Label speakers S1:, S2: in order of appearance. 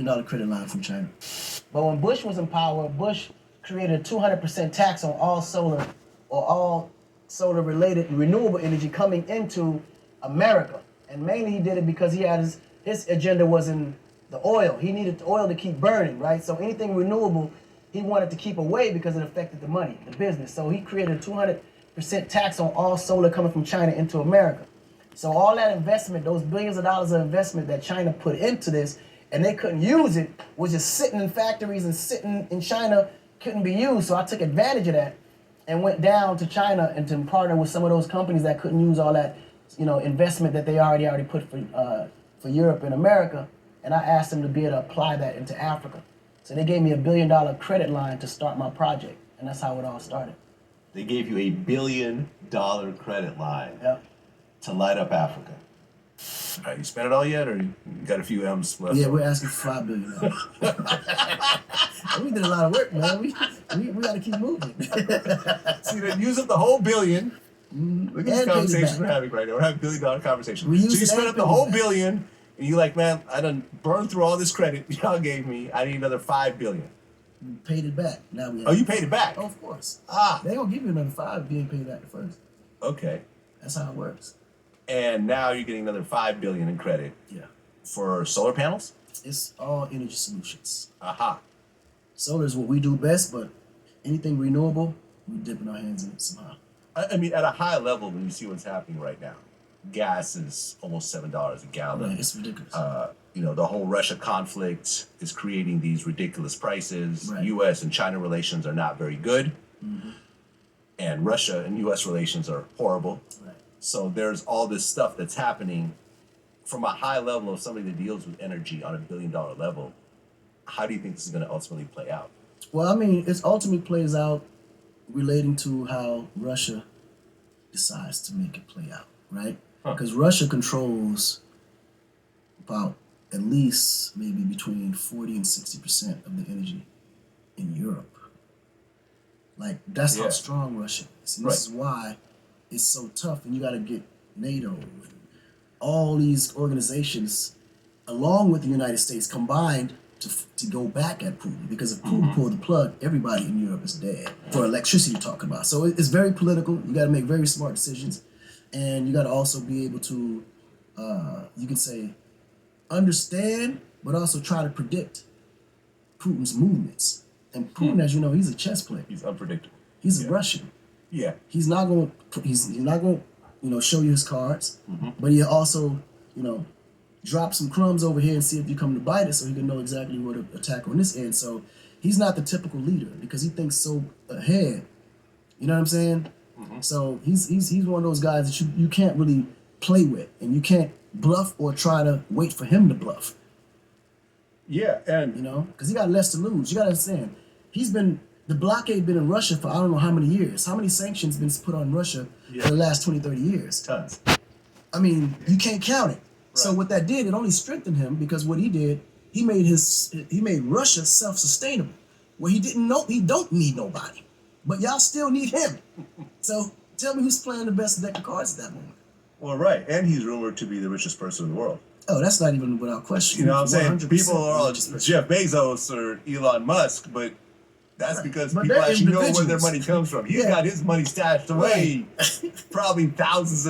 S1: $1 credit line from China. But when Bush was in power, Bush created a 200% tax on all solar or all solar-related renewable energy coming into America. And mainly he did it because he had his agenda was in the oil. He needed the oil to keep burning, right? So anything renewable, he wanted to keep away because it affected the money, the business. So he created a 200% tax on all solar coming from China into America. So all that investment, those billions of dollars of investment that China put into this, and they couldn't use it, was just sitting in factories and sitting in China, couldn't be used. So I took advantage of that and went down to China and to partner with some of those companies that couldn't use all that, investment that they already put for Europe and America. And I asked them to be able to apply that into Africa. So they gave me $1 billion credit line to start my project. And that's how it all started.
S2: They gave you $1 billion credit line.
S1: Yep.
S2: To light up Africa.
S3: All right, you spent it all yet, or you got a few M's left?
S1: Yeah, we're asking for $5 billion. We did a lot of work, man. We got to keep moving.
S3: See, they use up the whole billion. Look at this conversation we're having right now. We're having $1 billion conversation. So you spent up the whole billion, and you're like, man, I done burned through all this credit y'all gave me. I need another $5 billion.
S1: We paid it back. Now we.
S3: Oh, you paid it back?
S1: Oh, of course.
S3: They
S1: gonna give you another $5 if you ain't paid that first.
S3: Okay.
S1: That's how it works.
S3: And now you're getting another $5 billion in credit.
S1: Yeah.
S3: For solar panels?
S1: It's all energy solutions.
S3: Aha.
S1: Solar is what we do best, but anything renewable, we're dipping our hands in it somehow.
S3: I mean, at a high level, when you see what's happening right now, gas is almost $7 a gallon.
S1: Right, it's ridiculous.
S3: The whole Russia conflict is creating these ridiculous prices.
S1: Right.
S3: U.S. and China relations are not very good.
S1: Mm-hmm.
S3: And Russia and U.S. relations are horrible.
S1: Right.
S3: So there's all this stuff that's happening from a high level of somebody that deals with energy on $1 billion level. How do you think this is going to ultimately play out?
S1: Well, I mean, it ultimately plays out relating to how Russia decides to make it play out, right? Because Russia controls about at least maybe between 40 and 60% of the energy in Europe. Like, that's how strong Russia is. And this is why it's so tough, and you got to get NATO and all these organizations, along with the United States, combined to go back at Putin. Because if Putin pulled the plug, everybody in Europe is dead. For electricity, you're talking about. So it's very political. You got to make very smart decisions, and you got to also be able to, you can say, understand, but also try to predict Putin's movements. And Putin, as you know, he's a chess player.
S3: He's unpredictable.
S1: He's a Russian.
S3: Yeah.
S1: He's not going to show you his cards, but he'll also, drop some crumbs over here and see if you come to bite it, so he can know exactly what to attack on this end. So he's not the typical leader because he thinks so ahead. You know what I'm saying? So he's one of those guys that you can't really play with, and you can't bluff or try to wait for him to bluff.
S3: Yeah, and
S1: because he got less to lose. You got to understand, the blockade been in Russia for I don't know how many years. How many sanctions been put on Russia for the last 20, 30 years?
S3: Tons.
S1: I mean, you can't count it. So what that did, it only strengthened him because what he did, he made Russia self-sustainable. Where he don't need nobody, but y'all still need him. So tell me who's playing the best deck of cards at that moment.
S3: Well, right, and he's rumored to be the richest person in the world.
S1: Oh, that's not even without question.
S3: You know what I'm saying? People are all Jeff Bezos or Elon Musk, but that's because people actually know where their money comes from. He's got his money stashed away, probably thousands of